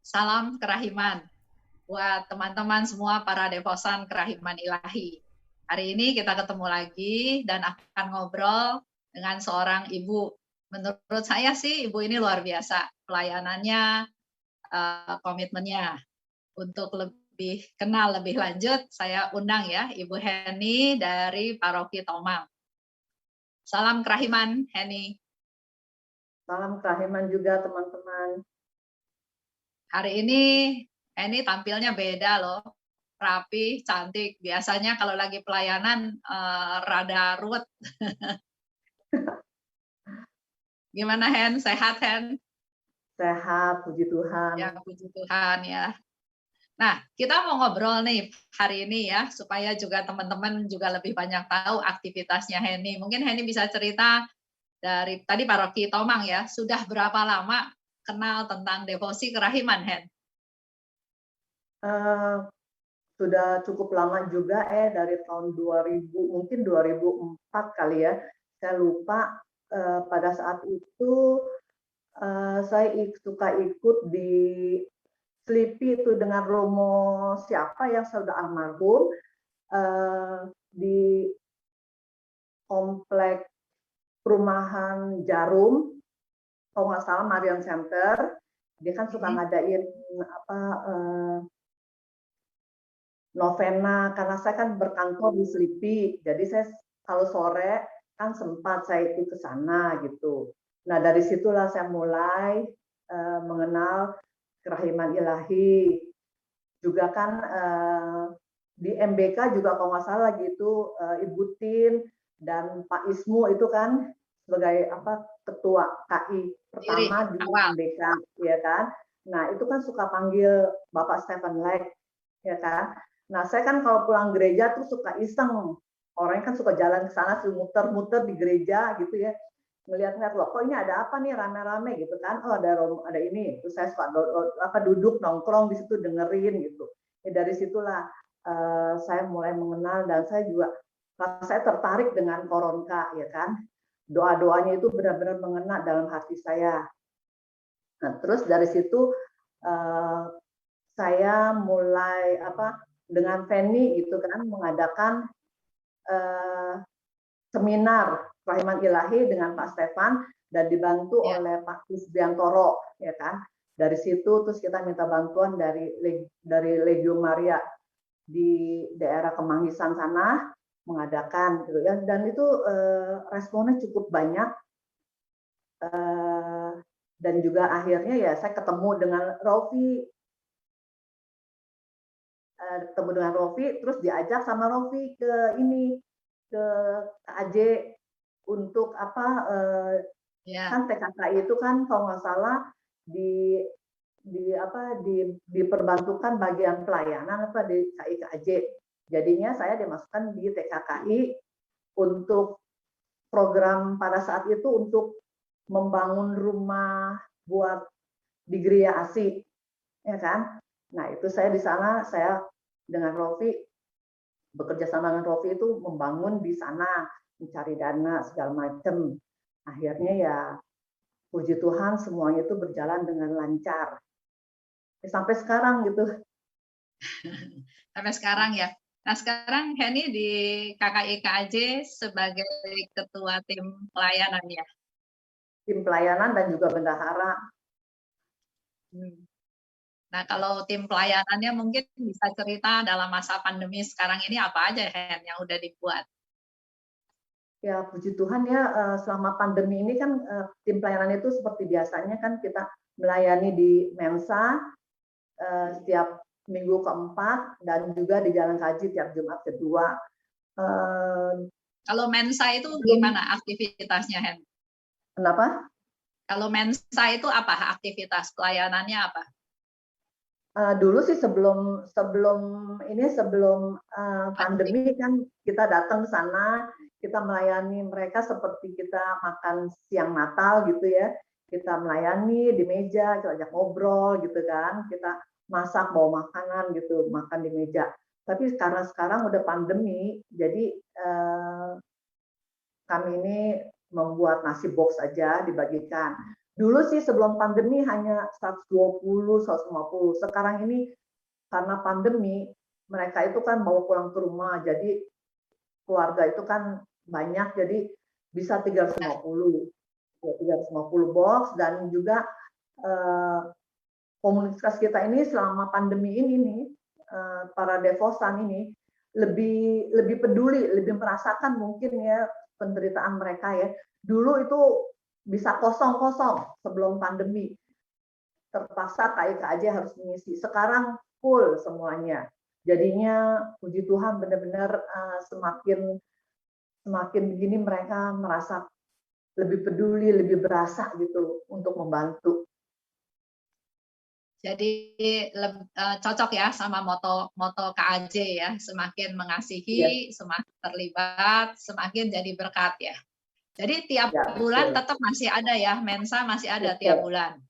Salam kerahiman buat teman-teman semua para devosan kerahiman ilahi. Hari ini kita ketemu lagi dan akan ngobrol dengan seorang ibu. Menurut saya sih ibu ini luar biasa pelayanannya, komitmennya. Untuk lebih kenal lebih lanjut, saya undang ya Ibu Heni dari Paroki Tomang. Salam kerahiman, Heni. Salam kerahiman juga teman-teman. Hari ini Heni tampilnya beda loh, rapi, cantik. Biasanya kalau lagi pelayanan rada ruwet. Gimana Hen? Sehat Hen? Sehat, puji Tuhan. Ya puji Tuhan ya. Nah, kita mau ngobrol nih hari ini ya, supaya juga teman-teman juga lebih banyak tahu aktivitasnya Heni. Mungkin Heni bisa cerita dari tadi Paroki Tomang ya, sudah berapa lama kenal tentang devosi kerahiman, Hen? Sudah cukup lama juga dari tahun 2000, mungkin 2004 kali ya. Saya lupa pada saat itu saya suka ikut di Slipi itu dengan Romo siapa yang sudah almarhum di komplek perumahan Jarum, kalau nggak salah Marion Center. Dia kan suka ngadain apa novena, karena saya kan berkantor di Selipi, jadi saya kalau sore kan sempat saya ikut ke sana gitu. Nah dari situlah saya mulai mengenal kerahiman ilahi. Juga kan di MBK juga kalau nggak salah gitu, Ibu Tin dan Pak Ismu itu kan sebagai apa ketua KI pertama di MBK, ya kan. Nah itu kan suka panggil Bapak Stephen Leck, ya kan. Nah saya kan kalau pulang gereja tuh suka iseng, orang kan suka jalan ke sana, muter-muter di gereja gitu ya, ngeliat-ngeliat loh, kok ini ada apa nih rame-rame gitu kan, oh ada ini, terus saya suka duduk nongkrong di situ dengerin gitu. Ya dari situlah saya mulai mengenal dan saya juga saya tertarik dengan Koronka, ya kan. Doa-doanya itu benar-benar mengena dalam hati saya. Nah, terus dari situ saya mulai dengan Feni gitu kan mengadakan seminar kerahiman ilahi dengan Pak Stefan dan dibantu oleh Pak Kusbiantoro, ya kan. Dari situ terus kita minta bantuan dari Legio Maria di daerah Kemangisan sana mengadakan gitu ya, dan itu responnya cukup banyak, dan juga akhirnya ya saya ketemu dengan Rofi, terus diajak sama Rofi ke ini, ke KAJ untuk kan TKKI itu kan kalau nggak salah diperbantukan bagian pelayanan di KIKJ. Jadinya saya dimasukkan di TKKI untuk program pada saat itu untuk membangun rumah buat di Gereja ASI, ya kan. Nah itu saya di sana, saya dengan Rofi bekerja sama dengan Rofi itu membangun di sana, mencari dana segala macam. Akhirnya ya puji Tuhan semuanya itu berjalan dengan lancar. Sampai sekarang gitu. Sampai sekarang ya. Nah sekarang Heni di KKIKAJ sebagai ketua tim pelayanan ya. Tim pelayanan dan juga bendahara. Nah kalau tim pelayanannya mungkin bisa cerita dalam masa pandemi sekarang ini apa aja Hen yang udah dibuat? Ya puji Tuhan ya, selama pandemi ini kan tim pelayanan itu seperti biasanya kan kita melayani di Mensa setiap minggu keempat dan juga di Jalan Kaji tiap Jumat kedua. Kalau Mensa itu gimana aktivitasnya Hen? Kenapa? Kalau Mensa itu apa aktivitas pelayanannya apa? Dulu sih sebelum pandemi kan kita datang ke sana, kita melayani mereka seperti kita makan siang Natal gitu ya. Kita melayani di meja, kita ajak ngobrol gitu kan, kita masak bawa makanan gitu, makan di meja. Tapi karena sekarang udah pandemi, jadi kami ini membuat nasi box aja dibagikan. Dulu sih sebelum pandemi hanya 120, 150. Sekarang ini karena pandemi, mereka itu kan bawa pulang ke rumah, jadi keluarga itu kan banyak, jadi bisa 350, ya 350 box. Dan juga komunitas kita ini selama pandemi ini nih, para devosan ini lebih peduli, lebih merasakan mungkin ya penderitaan mereka ya. Dulu itu bisa kosong-kosong sebelum pandemi, terpaksa KIKJ harus mengisi. Sekarang full semuanya. Jadinya puji Tuhan benar-benar semakin begini mereka merasa lebih peduli, lebih berasa gitu untuk membantu. Jadi cocok ya sama moto KAJ ya, semakin mengasihi, semakin terlibat, semakin jadi berkat ya. Jadi tiap bulan tetap masih ada ya, Mensa masih ada tiap bulan.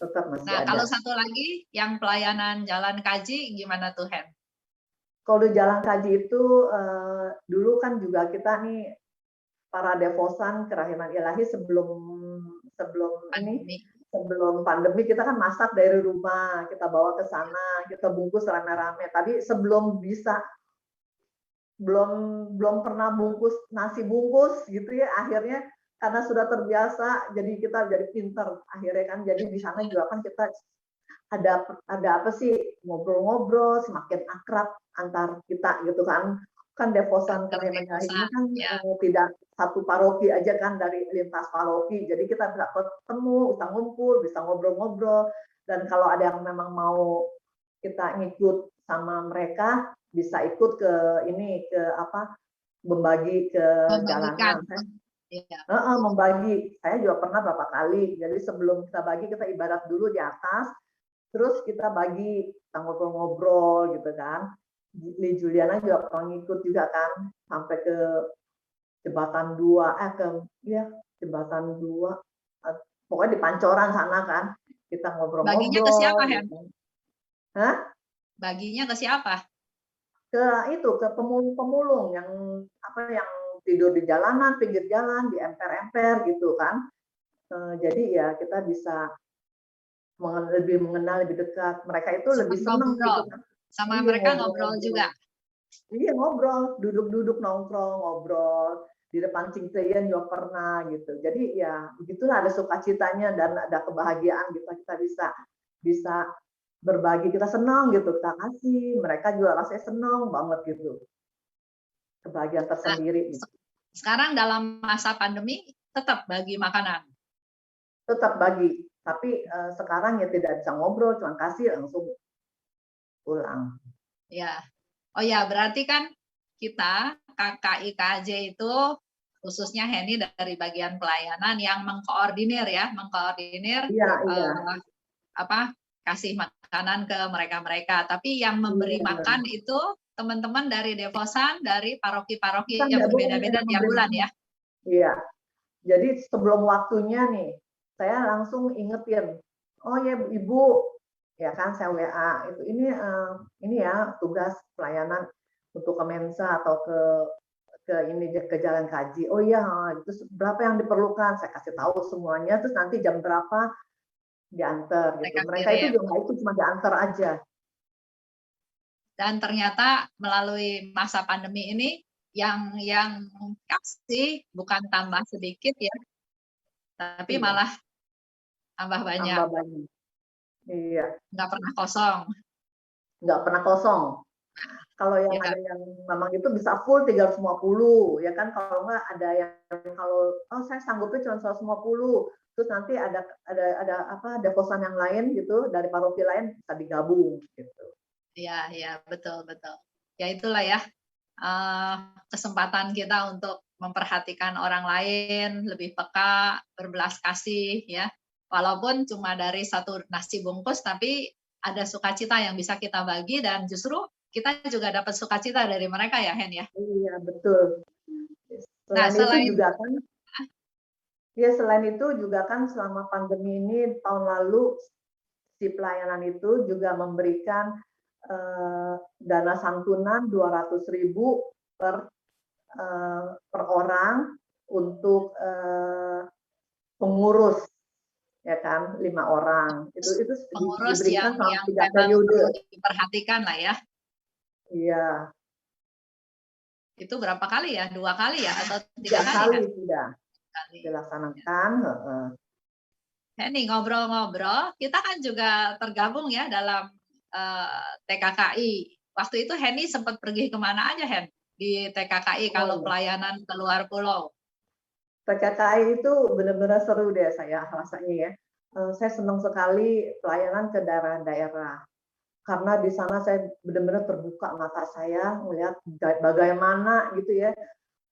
Tetap masih nah, ada. Kalau satu lagi yang pelayanan jalan kaji gimana tuh, Hen? Kalau jalan kaji itu dulu kan juga kita nih para devosan Kerahiman Ilahi sebelum pandemi kita kan masak dari rumah, kita bawa ke sana, kita bungkus rame-rame. Tadi sebelum belum pernah bungkus nasi bungkus gitu ya, akhirnya karena sudah terbiasa jadi kita jadi pinter akhirnya kan. Jadi di sana juga kan kita ada apa sih, ngobrol-ngobrol, semakin akrab antar kita gitu kan. Kan devosan Kerahiman Ilahi ini kan tidak satu paroki aja kan, dari lintas paroki. Jadi kita bisa ketemu, bisa ngumpul, bisa ngobrol-ngobrol. Dan kalau ada yang memang mau kita ngikut sama mereka, bisa ikut ke membagi ke jalanan. Membagi. Saya juga pernah berapa kali. Jadi sebelum kita bagi, kita ibadat dulu di atas, terus kita bagi, kita ngobrol-ngobrol gitu kan. Li Juliana juga pernah ngikut juga kan, sampai ke jembatan 2, jembatan 2, pokoknya di Pancoran sana kan, kita ngobrol-ngobrol. Baginya ke siapa, Hen? Hah? Baginya ke siapa? Ke pemulung-pemulung yang tidur di jalanan, pinggir jalan, di emper-emper gitu kan. Jadi ya kita bisa lebih mengenal, lebih dekat. Mereka itu lebih senang gitu kan. Sama mereka ngobrol juga. Iya, ngobrol, duduk-duduk nongkrong, ngobrol di depan Cingteyen juga pernah gitu. Jadi ya begitulah, ada sukacitanya dan ada kebahagiaan gitu, kita bisa berbagi, kita senang gitu, kita kasih, mereka juga rasanya senang banget gitu. Kebahagiaan tersendiri. Nah, sekarang dalam masa pandemi tetap bagi makanan. Tetap bagi, tapi sekarang ya tidak bisa ngobrol, cuma kasih langsung pulang. Ya. Oh ya, berarti kan kita KKIKJ itu khususnya Heni dari bagian pelayanan yang mengkoordinir kasih makanan ke mereka. Tapi yang memberi makan itu teman-teman dari devosan, dari paroki-paroki yang berbeda-beda tiap bulan ya. Iya. Jadi sebelum waktunya nih, saya langsung ingetin, oh ya Ibu, ya kan saya WA itu ini ya tugas pelayanan untuk ke Mensa atau ke jalan kaji. Oh iya, itu berapa yang diperlukan, saya kasih tahu semuanya, terus nanti jam berapa diantar gitu. Mereka itu juga nggak ikut, cuma diantar aja. Dan ternyata melalui masa pandemi ini yang kasih bukan tambah sedikit ya, tapi malah tambah banyak. Iya. Nggak pernah kosong. Nggak pernah kosong. Kalau yang ada yang memang itu bisa full 350 ya kan, kalau nggak ada yang saya sanggupnya cuma 150, terus nanti ada devosan yang lain gitu dari paroki lain bisa digabung gitu. Iya, betul. Ya itulah ya kesempatan kita untuk memperhatikan orang lain, lebih peka, berbelas kasih ya. Walaupun cuma dari satu nasi bungkus, tapi ada sukacita yang bisa kita bagi, dan justru kita juga dapat sukacita dari mereka ya, Hen ya. Iya, betul. Selain itu juga kan selama pandemi ini tahun lalu si pelayanan itu juga memberikan dana santunan 200.000 per orang untuk pengurus ya kan, 5 orang. Itu Pengurus diberikan yang selama 3 memang perlu periode. diperhatikan lah ya. Iya, Itu berapa kali ya? 2 kali ya atau 3 3 kali kali kan? sudah Kali. dilaksanakan, heeh. Nih ngobrol-ngobrol, kita kan juga tergabung ya dalam TKKI. Waktu itu Henny sempat pergi kemana aja di TKKI Oh kalau iya. pelayanan ke luar pulau? PKKI itu benar-benar seru deh saya rasanya ya. Saya senang sekali pelayanan ke daerah-daerah. Karena di sana saya benar-benar terbuka mata saya melihat bagaimana gitu ya.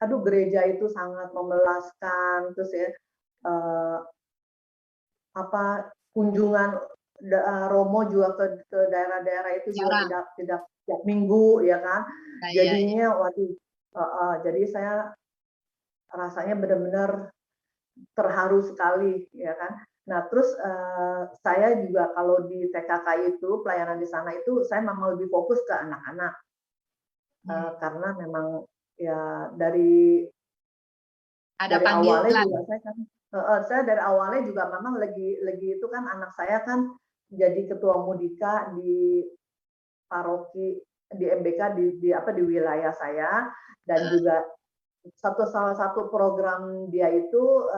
Aduh, gereja itu sangat memelaskan, terus ya kunjungan Romo juga ke daerah-daerah itu juga Jarang. tidak tiap minggu ya kan. Nah, iya, iya. Jadinya waduh, jadi saya rasanya benar-benar terharu sekali ya kan. Nah terus saya juga kalau di TKK itu pelayanan di sana itu saya memang lebih fokus ke anak-anak karena memang ya dari Ada awalnya panggilan. juga saya dari awalnya juga memang lagi itu kan anak saya kan jadi ketua mudika di paroki di MBK di wilayah saya dan juga salah satu program dia itu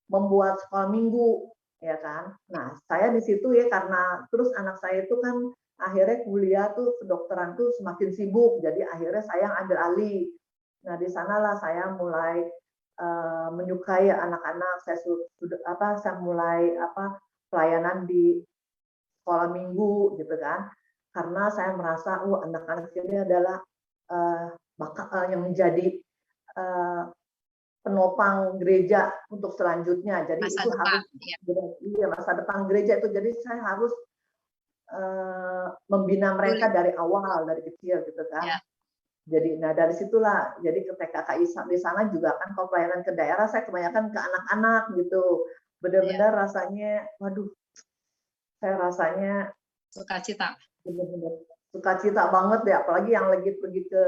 membuat sekolah minggu ya kan. Nah saya di situ ya karena terus anak saya itu kan akhirnya kuliah tuh kedokteran tuh semakin sibuk jadi akhirnya saya yang ambil alih. Nah di sanalah saya mulai menyukai anak-anak. Saya mulai pelayanan di sekolah minggu gitu kan. Karena saya merasa anak-anak ini adalah yang menjadi penopang gereja untuk selanjutnya. Jadi Masa itu depan. harus Ya. masa depan gereja itu. Jadi saya harus membina mereka dari awal, dari kecil gitu kan. Ya. Jadi, nah dari situlah, jadi ke TKKI di sana juga kan kalau pelayanan ke daerah saya kebanyakan ke anak-anak gitu. Benar-benar rasanya, waduh, saya rasanya Sukacita. benar-benar sukacita banget ya, apalagi yang lagi pergi ke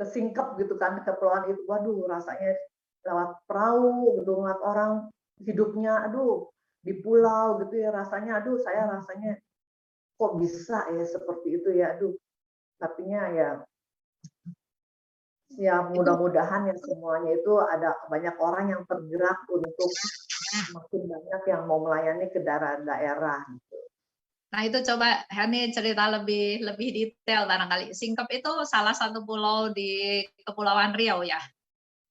Singkep gitu kan, ke kepulauan itu, waduh rasanya lewat perahu gitu, ngeliat orang hidupnya, aduh di pulau gitu ya rasanya, aduh saya rasanya kok bisa ya seperti itu ya, aduh. Tapinya ya mudah-mudahan ya semuanya itu ada banyak orang yang tergerak untuk makin banyak yang mau melayani ke daerah-daerah. Nah itu coba Hani cerita lebih detail barangkali. Singkep itu salah satu pulau di Kepulauan Riau ya?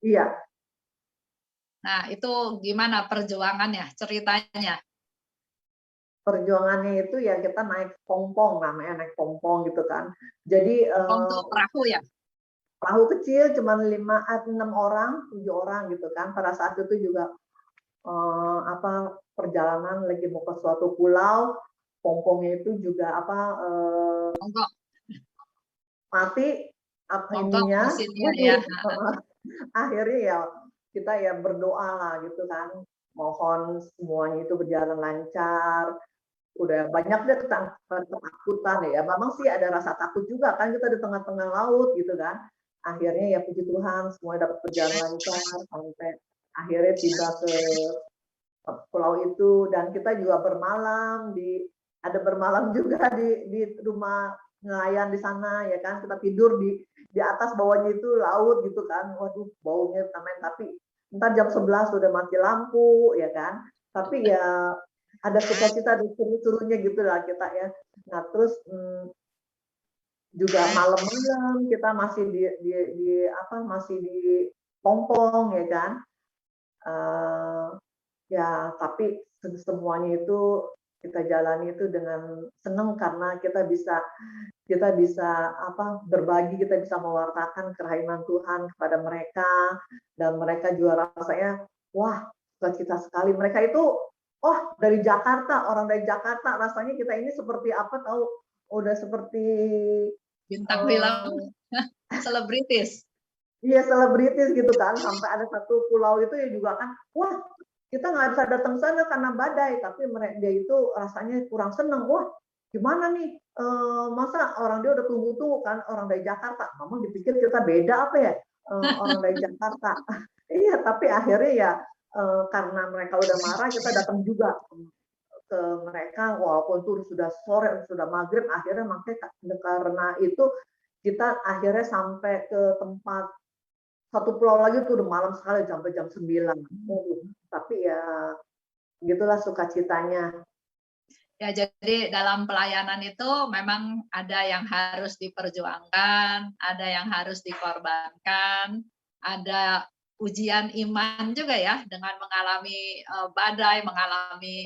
Iya. Nah itu gimana perjuangannya, ceritanya? Perjuangannya itu ya kita naik pompong, namanya naik pompong gitu kan. Jadi Pompong tuh perahu ya? perahu kecil cuma 6 orang, 7 orang gitu kan. Pada saat itu juga perjalanan lagi mau ke suatu pulau, pompongnya itu juga Mogok. mati Mogok ininya, mesinnya ya. waduh. Akhirnya ya kita ya berdoa lah gitu kan, mohon semuanya itu berjalan lancar. Udah banyak deh ketakutan ya, memang sih ada rasa takut juga kan kita di tengah-tengah laut gitu kan. Akhirnya ya puji Tuhan semuanya dapat berjalan lancar sampai akhirnya tiba ke pulau itu dan kita juga ada bermalam juga di rumah nelayan di sana ya kan, kita tidur di atas, bawahnya itu laut gitu kan. Waduh baunya tapi entar jam 11 sudah mati lampu ya kan. Tapi ya ada sukacita dan seru-serunya gitu lah kita ya. Nah terus juga malam-malam kita masih masih di pompong ya kan. Ya tapi semuanya itu kita jalani itu dengan senang karena kita bisa berbagi, kita bisa mewartakan kerahiman Tuhan kepada mereka dan mereka juga rasanya wah sukacita sekali. Mereka itu dari Jakarta, orang dari Jakarta rasanya kita ini seperti apa tahu, udah seperti Bintang film selebritis. iya selebritis gitu kan, sampai ada satu pulau itu ya juga kan, wah kita nggak bisa datang sana karena badai, tapi dia itu rasanya kurang seneng, wah gimana nih, masa orang dia udah tunggu-tunggu kan, orang dari Jakarta, mama dipikir kita beda apa ya, orang dari Jakarta. Iya, tapi akhirnya ya karena mereka udah marah kita datang juga ke mereka walaupun itu sudah sore, sudah maghrib, akhirnya makanya karena itu kita akhirnya sampai ke tempat satu pulau lagi tuh udah malam sekali sampai jam 9. Tapi ya gitulah sukacitanya. Ya, jadi dalam pelayanan itu memang ada yang harus diperjuangkan, ada yang harus dikorbankan, ada ujian iman juga ya dengan mengalami badai, mengalami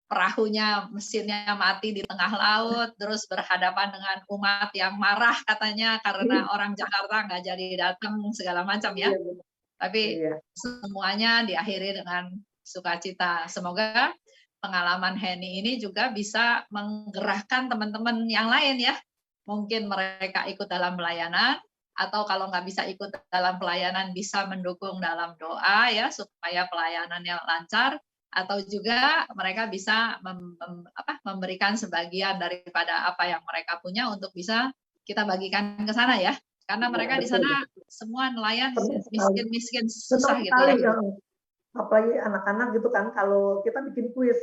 perahunya, mesinnya mati di tengah laut, terus berhadapan dengan umat yang marah katanya karena orang Jakarta nggak jadi datang segala macam ya. Tapi semuanya diakhiri dengan sukacita. Semoga pengalaman Henny ini juga bisa menggerakkan teman-teman yang lain ya. Mungkin mereka ikut dalam pelayanan, atau kalau nggak bisa ikut dalam pelayanan bisa mendukung dalam doa ya supaya pelayanannya lancar, atau juga mereka bisa memberikan sebagian daripada apa yang mereka punya untuk bisa kita bagikan ke sana ya. Karena mereka di sana semua nelayan miskin-miskin susah gitu ya. Apalagi anak-anak gitu kan, kalau kita bikin kuis,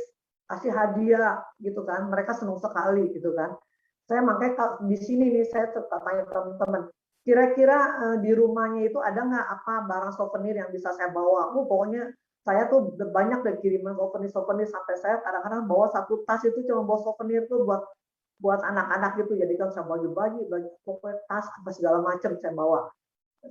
kasih hadiah gitu kan, mereka senang sekali gitu kan. Saya makanya di sini nih saya tanya teman-teman, kira-kira di rumahnya itu ada nggak apa barang souvenir yang bisa saya bawa? Pokoknya saya tuh banyak deh kiriman souvenir sampai saya kadang-kadang bawa satu tas itu cuma bawa souvenir tuh buat anak-anak gitu. Jadi kan saya bagi-bagi, pokoknya tas apa segala macam saya bawa.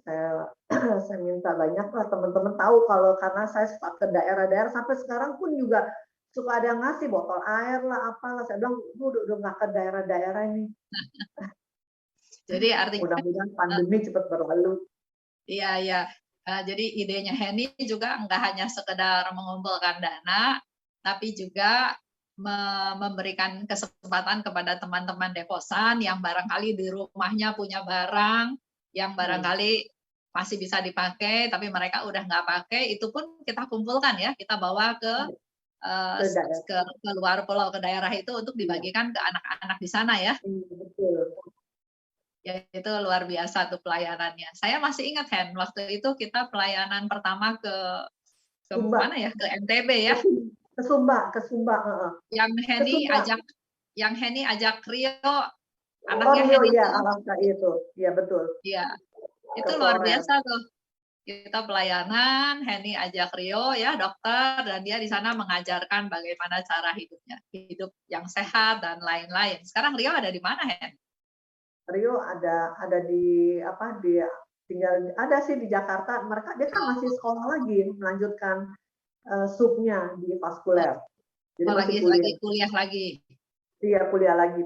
Saya minta banyak lah teman-teman tahu kalau karena saya suka ke daerah-daerah sampai sekarang pun juga suka ada yang ngasih botol air lah apalah, saya bilang udah nggak ke daerah-daerah ini. Jadi artinya mudah-mudahan pandemi cepat berlalu. Iya. Jadi idenya Henny juga nggak hanya sekedar mengumpulkan dana, tapi juga memberikan kesempatan kepada teman-teman devosan yang barangkali di rumahnya punya barang yang barangkali masih bisa dipakai, tapi mereka udah nggak pakai, itu pun kita kumpulkan ya, kita bawa ke luar pulau, ke daerah itu untuk dibagikan ke anak-anak di sana ya. Betul. Ya itu luar biasa tuh pelayanannya. Saya masih ingat Hen, waktu itu kita pelayanan pertama ke mana ya? Ke NTB ya. Ke Sumba. Yang Henny ajak Rio, anaknya Henny ya, Alangkah itu. Iya betul. Iya. Itu luar biasa tuh. Kita pelayanan, Henny ajak Rio ya, dokter, dan dia di sana mengajarkan bagaimana cara hidupnya, hidup yang sehat dan lain-lain. Sekarang Rio ada di mana, Hen? Rio ada di dia tinggal ada sih di Jakarta. Dia kan masih sekolah lagi melanjutkan subnya di vaskuler. Jadi lagi kuliah lagi. Iya, kuliah lagi.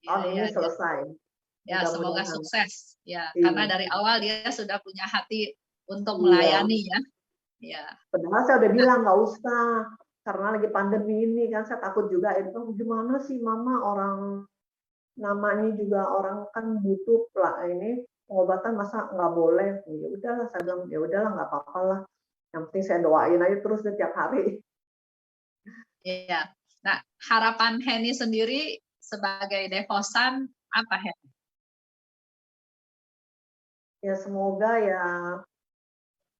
Tahun ini selesai. Ya, semoga sukses. Ya, karena dari awal dia sudah punya hati untuk melayani ya. Ya. Padahal saya udah bilang nggak usah karena lagi pandemi ini kan saya takut juga itu gimana sih mama, orang namanya juga orang kan butuh lah ini pengobatan, masa nggak boleh? Ya udahlah saya bilang, ya udahlah nggak apa-apa lah, yang penting saya doain aja terus setiap hari. Iya. Nah, harapan Henny sendiri sebagai devosan apa, Henny? Ya semoga ya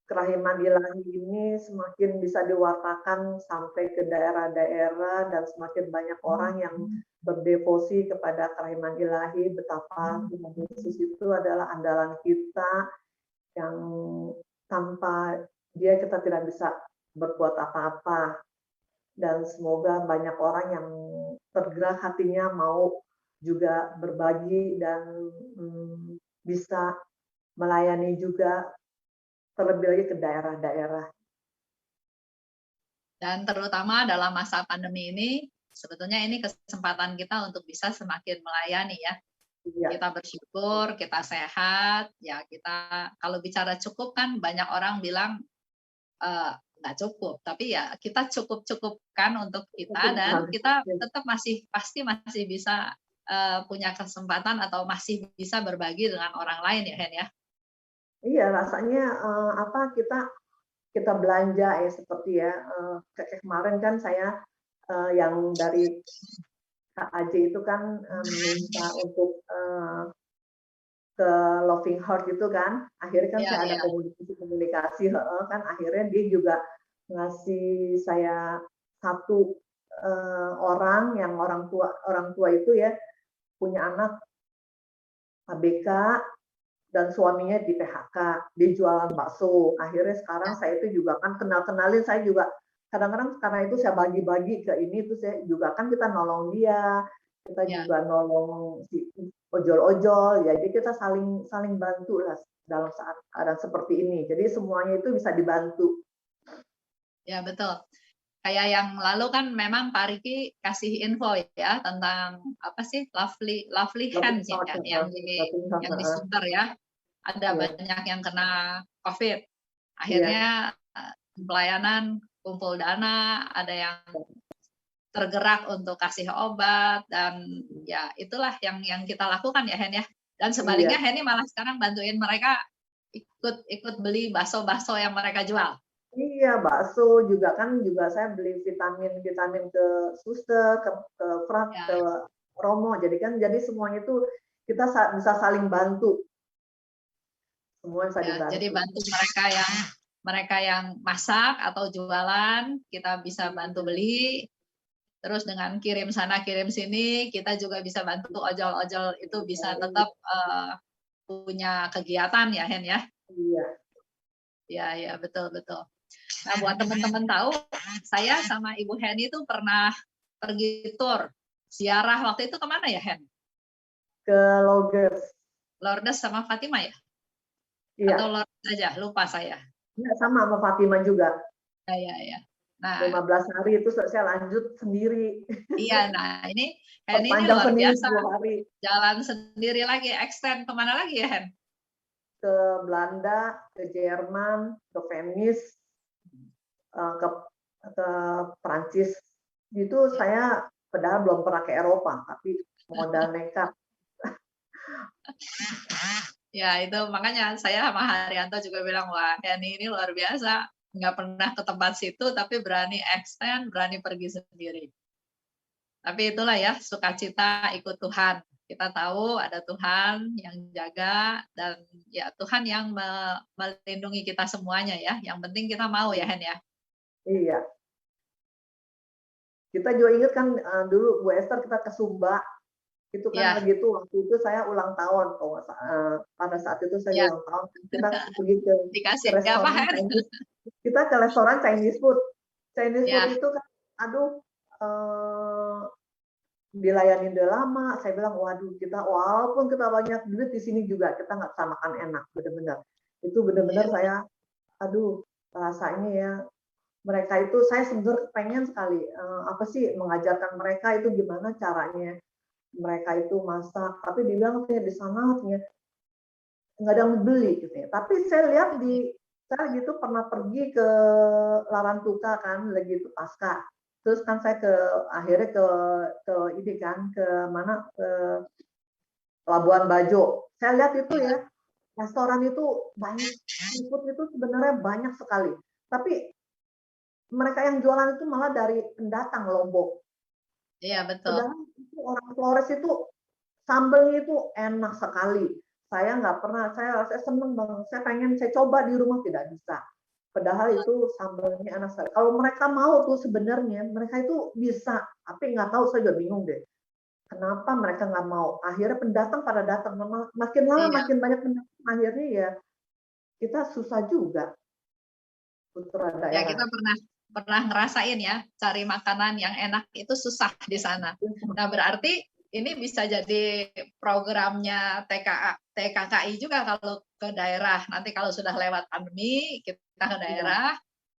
kerahiman ilahi ini semakin bisa diwartakan sampai ke daerah-daerah dan semakin banyak orang yang berdevosi kepada kerahiman ilahi, betapa Tuhan Yesus itu adalah andalan kita yang tanpa dia kita tidak bisa berbuat apa-apa. Dan semoga banyak orang yang tergerak hatinya mau juga berbagi dan bisa melayani juga, terlebih lagi ke daerah-daerah. Dan terutama dalam masa pandemi ini, sebetulnya ini kesempatan kita untuk bisa semakin melayani ya. Iya. Kita bersyukur, kita sehat, ya kita kalau bicara cukup kan banyak orang bilang nggak cukup, tapi ya kita cukup-cukupkan untuk kita dan kita tetap pasti masih bisa punya kesempatan atau masih bisa berbagi dengan orang lain ya Hen ya. Iya, rasanya kita belanja ya seperti ya kayak kemarin kan saya yang dari KAJ itu kan minta untuk ke Loving Heart gitu kan. Akhirnya kan Iya, saya ada iya. komunikasi kan akhirnya dia juga ngasih saya satu orang yang orang tua itu ya punya anak ABK dan suaminya di PHK, dia jualan bakso. Akhirnya sekarang Ya, saya itu juga kan kenalin saya juga kadang-kadang karena itu saya bagi-bagi ke ini terus saya juga kan kita nolong dia, kita ya. juga nolong si ojol-ojol, jadi kita saling saling bantu lah dalam saat keadaan seperti ini. Jadi semuanya itu bisa dibantu. Ya, betul. Kayak yang lalu kan memang Pak Riki kasih info ya tentang apa sih Lovely Loving Hands ya Heart, Loving yang di Heart, Sunter ya. Ada iya, banyak yang kena COVID. iya, Akhirnya pelayanan kumpul dana, ada yang tergerak untuk kasih obat dan ya itulah yang kita lakukan ya Hen ya. Dan iya. sebaliknya Hen malah sekarang bantuin mereka ikut beli bakso-bakso yang mereka jual. Iya, bakso juga kan juga saya beli vitamin ke suster, ke Frat, Ya, ke Romo. Jadi semuanya itu kita bisa saling bantu. Semua bisa ya, jadi dibantu. bantu mereka yang masak atau jualan, kita bisa bantu beli. Terus dengan kirim sana kirim sini, kita juga bisa bantu ojol-ojol itu bisa tetap punya kegiatan ya Hen ya. Iya. Ya, ya, betul, betul. Nah, buat teman-teman tahu, saya sama Ibu Heni itu pernah pergi tour ziarah waktu itu kemana ya Hen? Ke Lourdes. Lourdes sama Fatima ya? Atau Iya. Lourdes aja? Lupa saya. Iya, sama sama Fatima juga. Ya, ya, ya. Nah, 15 hari itu saya lanjut sendiri. iya. Nah, ini Heni ini Perpanjang luar sendiri biasa. 10 hari. Jalan sendiri lagi, extend kemana lagi ya Hen? Ke Belanda, ke Jerman, ke Venice, ke Prancis. Itu saya padahal belum pernah ke Eropa, tapi modal nekat. Ya, itu makanya saya sama Haryanto juga bilang, wah Heni ini luar biasa. Nggak pernah ke tempat situ, tapi berani extend, berani pergi sendiri. Tapi itulah ya, sukacita ikut Tuhan. Kita tahu ada Tuhan yang jaga, dan ya Tuhan yang melindungi kita semuanya ya. Yang penting kita mau ya, Hen ya. Iya. Kita juga ingat kan dulu Bu Esther kita ke Sumba, itu kan Ya, lagi itu waktu itu saya ulang tahun pada saat itu saya ya. ulang tahun, kita pergi ke Dikasih apa, restoran Hen? Chinese. Kita ke restoran Chinese food. Chinese food Ya, itu kan aduh dilayani udah lama, saya bilang waduh kita walaupun kita banyak duit di sini juga kita nggak bisa makan enak, bener-bener. Itu ya, bener-bener saya aduh rasanya ya mereka itu saya sebenarnya pengen sekali apa sih mengajarkan mereka itu gimana caranya mereka itu masak, tapi dibilang kayak di sana katanya nggak ada yang beli gitu ya. Tapi saya lihat saya gitu pernah pergi ke Larantuka kan lagi itu pasca. Terus kan saya akhirnya ke ini kan ke mana ke Labuan Bajo. Saya lihat itu ya, ya restoran itu banyak seafood itu sebenarnya banyak sekali. Tapi mereka yang jualan itu malah dari pendatang Lombok. ya, betul. Padahal itu orang Flores itu sambelnya itu enak sekali. Saya nggak pernah, saya seneng banget. Saya pengen saya coba di rumah tidak bisa. Padahal itu sambelnya enak sekali. Kalau mereka mau tuh sebenarnya mereka itu bisa, tapi nggak tahu saya juga bingung deh. Kenapa mereka nggak mau? Akhirnya pendatang pada datang, makin lama Iya. makin banyak pendatang. Akhirnya ya kita susah juga putra Ya, daerah. kita pernah ngerasain ya, cari makanan yang enak itu susah di sana. Nah, berarti ini bisa jadi programnya TKKI juga kalau ke daerah. Nanti kalau sudah lewat pandemi, kita ke Iya, daerah.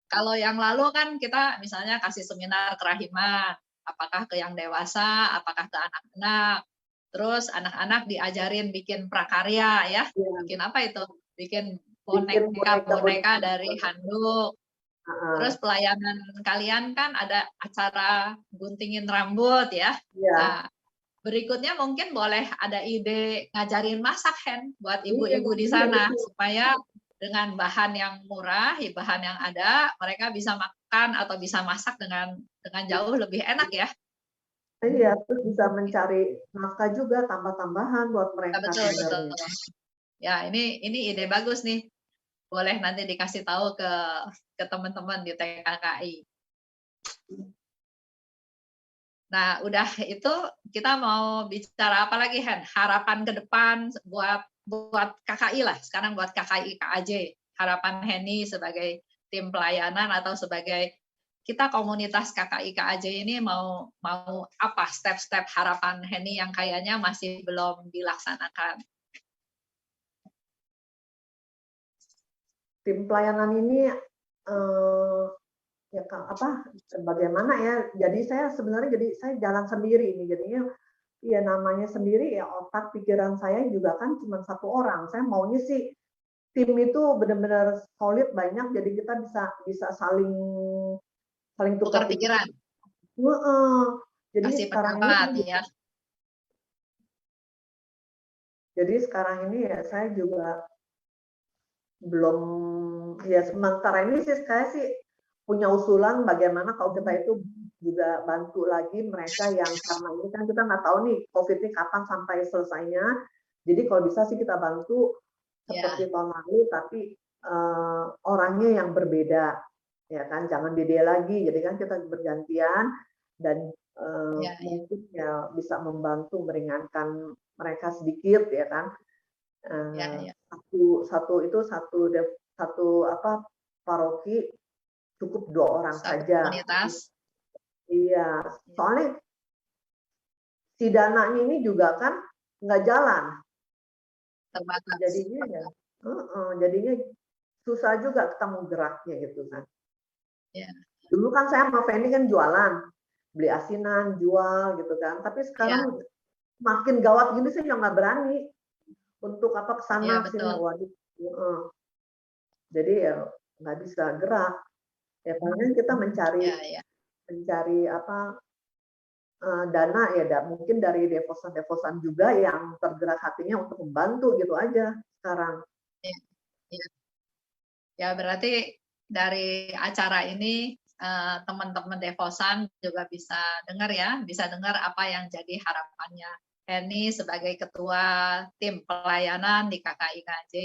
Kalau yang lalu kan kita misalnya kasih seminar kerahiman, apakah ke yang dewasa, apakah ke anak-anak. Terus anak-anak diajarin bikin prakarya ya. iya. Bikin apa itu? Bikin Bikin boneka-boneka. boneka dari handuk. Terus pelayanan kalian kan ada acara guntingin rambut ya. Iya, Nah, berikutnya mungkin boleh ada ide ngajarin masak, Hen, buat iya, ibu-ibu di iya sana betul. supaya dengan bahan yang murah, bahan yang ada, mereka bisa makan atau bisa masak dengan jauh lebih enak ya. Iya, terus bisa mencari nafkah juga tambah-tambahan buat Ya, mereka betul, betul. sebenarnya. Ya, ini ide bagus nih. Boleh nanti dikasih tahu ke teman-teman di TKKI. Nah, udah itu kita mau bicara apa lagi, Hen? Harapan ke depan buat KKI lah. Sekarang buat KKI KAJ. Harapan Heni sebagai tim pelayanan atau sebagai kita komunitas KKI KAJ ini mau apa step-step harapan Heni yang kayaknya masih belum dilaksanakan. Tim pelayanan ini ya apa bagaimana ya? Jadi saya sebenarnya saya jalan sendiri ini jadinya ya namanya sendiri ya otak pikiran saya juga kan cuma satu orang. Saya maunya sih tim itu benar-benar solid banyak jadi kita bisa saling tukar Tukar pikiran. Jadi Kasih sekarang pendapat ini ya. jadi sekarang ini ya saya juga belum ya sementara ini sih saya sih punya usulan bagaimana kalau kita itu juga bantu lagi mereka yang karena ini kan kita nggak tahu nih COVID ini kapan sampai selesainya. Jadi kalau bisa sih kita bantu seperti tahun lalu tapi orangnya yang berbeda ya kan jangan beda lagi. Jadi kan kita bergantian dan mungkin ya bisa membantu meringankan mereka sedikit ya kan. Satu apa paroki cukup 2 orang saja. Komunitas. Iya, soalnya si dananya ini juga kan nggak jalan. Terbatas. Jadinya ya, jadinya susah juga kita mau geraknya gitu kan. Ya. Dulu kan saya sama Feni kan jualan, beli asinan, jual gitu kan. Tapi sekarang makin gawat gini saya nggak berani untuk apa kesana kesini. Waduh. Jadi ya nggak bisa gerak. Ya paling kita mencari apa dana ya mungkin dari devosan-devosan juga yang tergerak hatinya untuk membantu gitu aja sekarang. Ya berarti dari acara ini teman-teman devosan juga bisa dengar ya, bisa dengar apa yang jadi harapannya Heni sebagai ketua tim pelayanan di KKIKJ.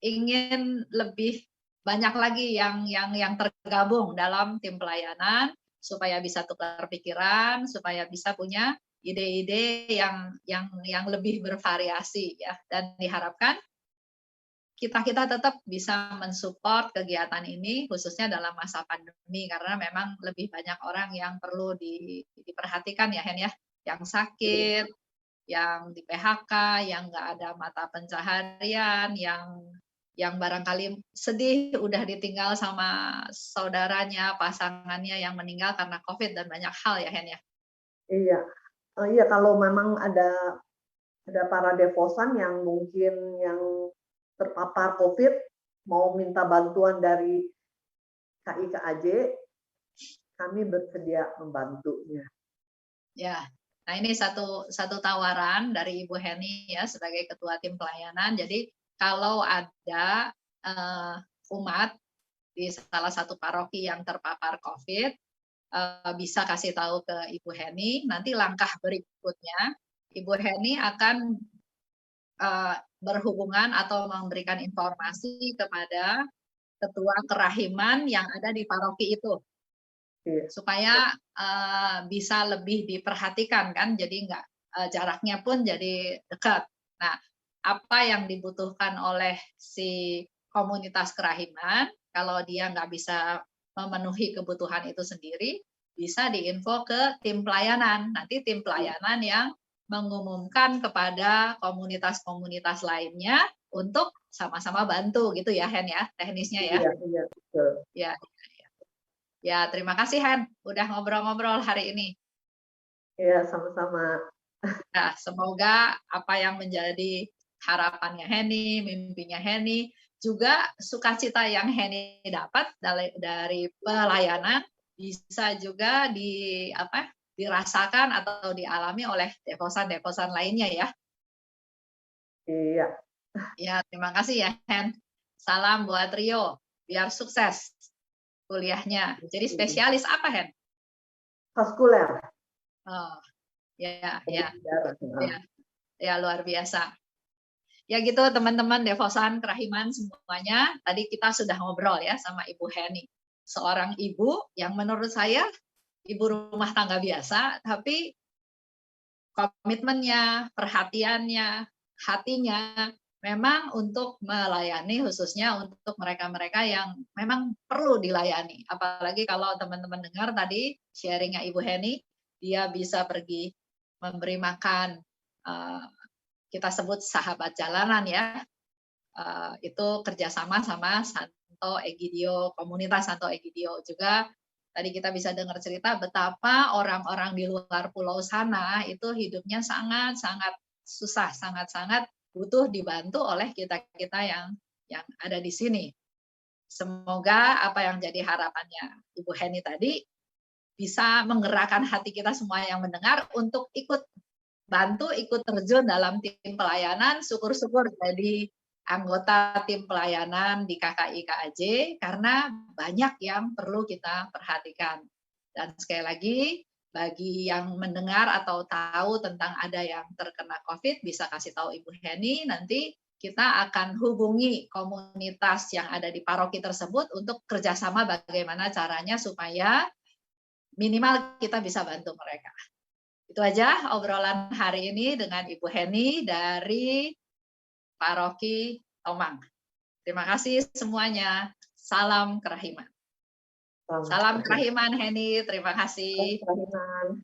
Ingin lebih banyak lagi yang tergabung dalam tim pelayanan supaya bisa tukar pikiran, supaya bisa punya ide-ide yang lebih bervariasi ya, dan diharapkan kita tetap bisa mensupport kegiatan ini khususnya dalam masa pandemi karena memang lebih banyak orang yang perlu diperhatikan ya Hen ya, yang sakit, yang di PHK, yang nggak ada mata pencaharian, yang barangkali sedih udah ditinggal sama saudaranya, pasangannya yang meninggal karena COVID dan banyak hal ya Hen ya. Iya, iya kalau memang ada para devosan yang mungkin yang terpapar COVID mau minta bantuan dari KIKAJ, kami bersedia membantunya. Ya, nah ini satu tawaran dari Ibu Heni ya sebagai ketua tim pelayanan. Jadi kalau ada umat di salah satu paroki yang terpapar COVID, bisa kasih tahu ke Ibu Heni. Nanti langkah berikutnya Ibu Heni akan berhubungan atau memberikan informasi kepada ketua kerahiman yang ada di paroki itu. Supaya bisa lebih diperhatikan kan, jadi nggak jaraknya pun jadi dekat. Nah, apa yang dibutuhkan oleh si komunitas kerahiman, kalau dia nggak bisa memenuhi kebutuhan itu sendiri, bisa diinfo ke tim pelayanan. Nanti tim pelayanan yang mengumumkan kepada komunitas-komunitas lainnya untuk sama-sama bantu gitu ya Hen ya, teknisnya ya. Iya, betul. Ya. Ya, terima kasih Han, udah ngobrol-ngobrol hari ini. Iya, sama-sama. Nah, semoga apa yang menjadi harapannya Heni, mimpinya Heni, juga sukacita yang Heni dapat dari pelayanan bisa juga dirasakan atau dialami oleh devosan-devosan lainnya ya. Iya. Ya, terima kasih ya Hen. Salam buat Rio, biar sukses kuliahnya. Jadi spesialis apa Hen? Vaskuler. Oh, ya luar biasa. Ya gitu teman-teman Devosan Kerahiman semuanya. Tadi kita sudah ngobrol ya sama Ibu Heni. Seorang ibu yang menurut saya ibu rumah tangga biasa, tapi komitmennya, perhatiannya, hatinya memang untuk melayani, khususnya untuk mereka-mereka yang memang perlu dilayani. Apalagi kalau teman-teman dengar tadi sharingnya Ibu Heni, dia bisa pergi memberi makan, kita sebut sahabat jalanan ya, itu kerjasama sama Santo Egidio, komunitas Santo Egidio juga. Tadi kita bisa dengar cerita betapa orang-orang di luar pulau sana itu hidupnya sangat-sangat susah, sangat-sangat butuh dibantu oleh kita-kita yang ada di sini. Semoga apa yang jadi harapannya Ibu Heni tadi bisa menggerakkan hati kita semua yang mendengar untuk ikut bantu, ikut terjun dalam tim pelayanan, syukur-syukur jadi anggota tim pelayanan di KKI KAJ karena banyak yang perlu kita perhatikan. Dan sekali lagi, bagi yang mendengar atau tahu tentang ada yang terkena COVID, bisa kasih tahu Ibu Heni, nanti kita akan hubungi komunitas yang ada di paroki tersebut untuk kerjasama bagaimana caranya supaya minimal kita bisa bantu mereka. Itu aja obrolan hari ini dengan Ibu Heni dari Paroki Tomang. Terima kasih semuanya. Salam kerahiman. Salam kerahiman Heni, terima kasih. Kerahiman.